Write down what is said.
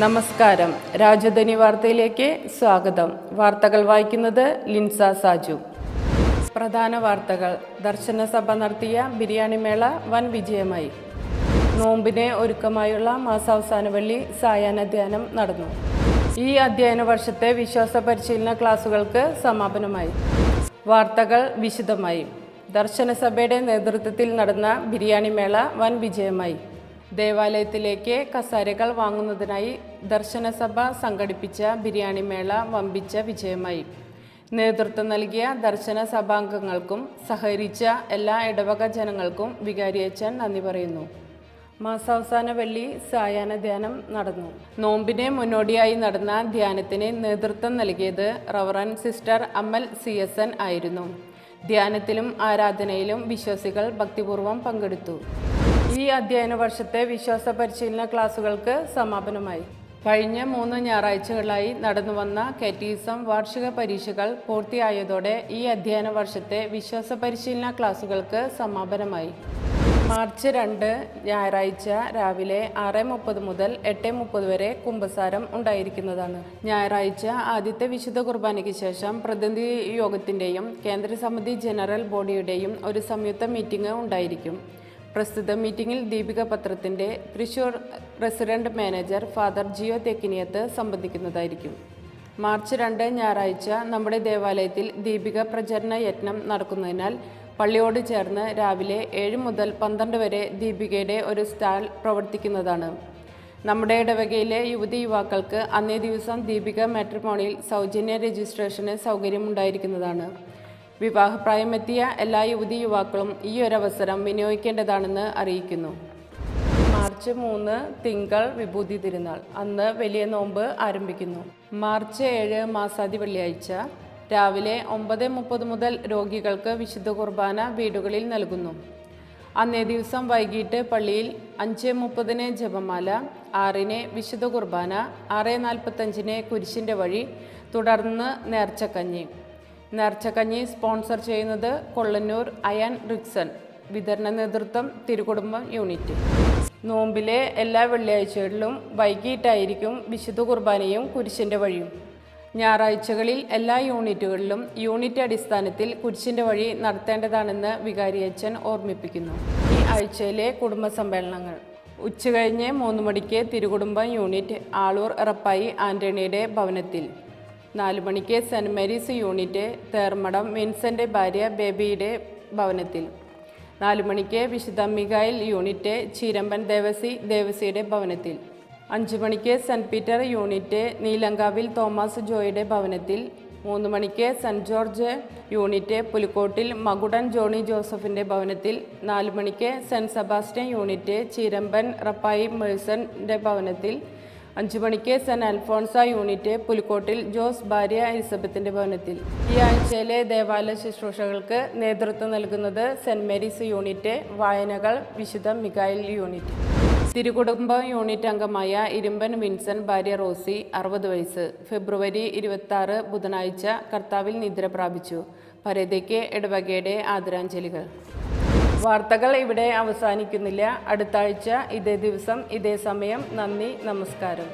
നമസ്കാരം. രാജധാനി വാർത്തയിലേക്ക് സ്വാഗതം. വാർത്തകൾ വായിക്കുന്നത് ലിൻസ സാജു. പ്രധാന വാർത്തകൾ. ദർശന സഭ നടത്തിയ ബിരിയാണി മേള വൻ വിജയമായി. നോമ്പിന് ഒരുക്കമായുള്ള മാസാവസാന വെള്ളി സായാഹ്ന ധ്യാനം നടന്നു. ഈ അധ്യയന വർഷത്തെ വിശ്വാസ പരിശീലന ക്ലാസുകൾക്ക് സമാപനമായി. വാർത്തകൾ വിശദമായി. ദർശന സഭയുടെ നേതൃത്വത്തിൽ നടന്ന ബിരിയാണി മേള വൻ വിജയമായി. ദേവാലയത്തിലേക്ക് കസാരകൾ വാങ്ങുന്നതിനായി ദർശനസഭ സംഘടിപ്പിച്ച ബിരിയാണി മേള വമ്പിച്ച വിജയമായി. നേതൃത്വം നൽകിയ ദർശന സഭാംഗങ്ങൾക്കും സഹകരിച്ച എല്ലാ ഇടവക ജനങ്ങൾക്കും വികാരിയച്ഛൻ നന്ദി പറയുന്നു. മാസാവസാന വെള്ളി സായാഹ്ന ധ്യാനം നടന്നു. നോമ്പിന് മുന്നോടിയായി നടന്ന ധ്യാനത്തിന് നേതൃത്വം നൽകിയത് റവറൻ സിസ്റ്റർ അമൽ CSN ആയിരുന്നു. ധ്യാനത്തിലും ആരാധനയിലും വിശ്വാസികൾ ഭക്തിപൂർവ്വം പങ്കെടുത്തു. ഈ അധ്യയന വർഷത്തെ വിശ്വാസ പരിശീലന ക്ലാസുകൾക്ക് സമാപനമായി. കഴിഞ്ഞ 3 ഞായറാഴ്ചകളായി നടന്നുവന്ന കാറ്റഗിസം വാർഷിക പരീക്ഷകൾ പൂർത്തിയായതോടെ ഈ അധ്യയന വർഷത്തെ വിശ്വാസ പരിശീലന ക്ലാസുകൾക്ക് സമാപനമായി. മാർച്ച് 2 ഞായറാഴ്ച രാവിലെ 6:30 മുതൽ 8:30 വരെ കുമ്പസാരം ഉണ്ടായിരിക്കുന്നതാണ്. ഞായറാഴ്ച ആദ്യത്തെ വിശുദ്ധ കുർബാനയ്ക്ക് ശേഷം പ്രതിനിധി യോഗത്തിൻ്റെയും കേന്ദ്രസമിതി ജനറൽ ബോഡിയുടെയും ഒരു സംയുക്ത മീറ്റിംഗ് ഉണ്ടായിരിക്കും. പ്രസ്തുത മീറ്റിംഗിൽ ദീപിക പത്രത്തിൻ്റെ Thrissur resident manager father Jio Thekkiniyath സംബന്ധിക്കുന്നതായിരിക്കും. മാർച്ച് 2 ഞായറാഴ്ച നമ്മുടെ ദേവാലയത്തിൽ ദീപിക പ്രചരണ യജ്ഞം നടക്കുന്നതിനാൽ പള്ളിയോട് ചേർന്ന് രാവിലെ 7 മുതൽ 12 വരെ ദീപികയുടെ ഒരു സ്റ്റാൾ പ്രവർത്തിക്കുന്നതാണ്. നമ്മുടെ ഇടവകയിലെ യുവതി യുവാക്കൾക്ക് അന്നേ ദിവസം ദീപിക മാട്രിമോണിയിൽ സൗജന്യ രജിസ്ട്രേഷന് സൗകര്യമുണ്ടായിരിക്കുന്നതാണ്. വിവാഹപ്രായമെത്തിയ എല്ലാ യുവതി യുവാക്കളും ഈ ഒരവസരം വിനിയോഗിക്കേണ്ടതാണെന്ന് അറിയിക്കുന്നു. മാർച്ച് 3 തിങ്കൾ വിഭൂതി തിരുനാൾ. അന്ന് വലിയ നോമ്പ് ആരംഭിക്കുന്നു. മാർച്ച് 7 മാസാദി വെള്ളിയാഴ്ച രാവിലെ 9:30 മുതൽ രോഗികൾക്ക് വിശുദ്ധ കുർബാന വീടുകളിൽ നൽകുന്നു. അന്നേ ദിവസം വൈകിട്ട് പള്ളിയിൽ 5:30 ജപമാല, 6 വിശുദ്ധ കുർബാന, 6:45 കുരിശിൻ്റെ വഴി, തുടർന്ന് നേർച്ചക്കഞ്ഞി സ്പോൺസർ ചെയ്യുന്നത് കൊള്ളന്നൂർ അയാൻ റിക്സൺ. വിതരണ നേതൃത്വം തിരുകുടുംബം യൂണിറ്റ്. നോമ്പിലെ എല്ലാ വെള്ളിയാഴ്ചകളിലും വൈകിട്ടായിരിക്കും വിശുദ്ധ കുർബാനയും കുരിശിൻ്റെ വഴിയും. ഞായറാഴ്ചകളിൽ എല്ലാ യൂണിറ്റുകളിലും യൂണിറ്റ് അടിസ്ഥാനത്തിൽ കുരിശിൻ്റെ വഴി നടത്തേണ്ടതാണെന്ന് വികാരിയച്ഛൻ ഓർമ്മിപ്പിക്കുന്നു. ഈ ആഴ്ചയിലെ കുടുംബ സമ്മേളനങ്ങൾ. ഉച്ചകഴിഞ്ഞ് 3 മണിക്ക് തിരുകുടുംബം യൂണിറ്റ് ആളൂർ റപ്പായി ആൻ്റണിയുടെ ഭവനത്തിൽ. 4 മണിക്ക് സെൻറ് മേരീസ് യൂണിറ്റ് തേർമടം വിൻസൻ്റെ ഭാര്യ ബേബിയുടെ ഭവനത്തിൽ. 4 മണിക്ക് വിശുദ്ധ മിഖായിൽ യൂണിറ്റ് ചീരമ്പൻ ദേവസിയുടെ ഭവനത്തിൽ. 5 മണിക്ക് saint Peter unit Neelankavil Thomas ജോയുടെ ഭവനത്തിൽ. 3 മണിക്ക് saint George unit Pulikottil Makudan Johny ജോസഫിൻ്റെ ഭവനത്തിൽ. 4 മണിക്ക് saint Sebastian unit Cheeramban Rappai മേഴ്സൻ്റെ ഭവനത്തിൽ. 5 മണിക്ക് saint Alphonsa unit Pulikottil Jose ഭാര്യ എലിസബത്തിൻ്റെ ഭവനത്തിൽ. ഈ ആഴ്ചയിലെ ദേവാലയ ശുശ്രൂഷകൾക്ക് നേതൃത്വം നൽകുന്നത് സെൻറ് മേരീസ് യൂണിറ്റ്, വായനകൾ വിശുദ്ധ മിഖായിൽ യൂണിറ്റ്. തിരുകുടുംബം യൂണിറ്റ് അംഗമായ ഇരുമ്പൻ വിൻസൻ ഭാര്യ റോസി 60 വയസ്സ്. ഫെബ്രുവരി 26 ബുധനാഴ്ച കർത്താവിൽ നിദ്ര പ്രാപിച്ചു. പരേതയ്ക്ക് ഇടവകയുടെ ആദരാഞ്ജലികൾ. വാർത്തകൾ ഇവിടെ അവസാനിക്കുന്നില്ല. അടുത്ത ആഴ്ച ഇതേ ദിവസം ഇതേ സമയം. നന്ദി, നമസ്കാരം.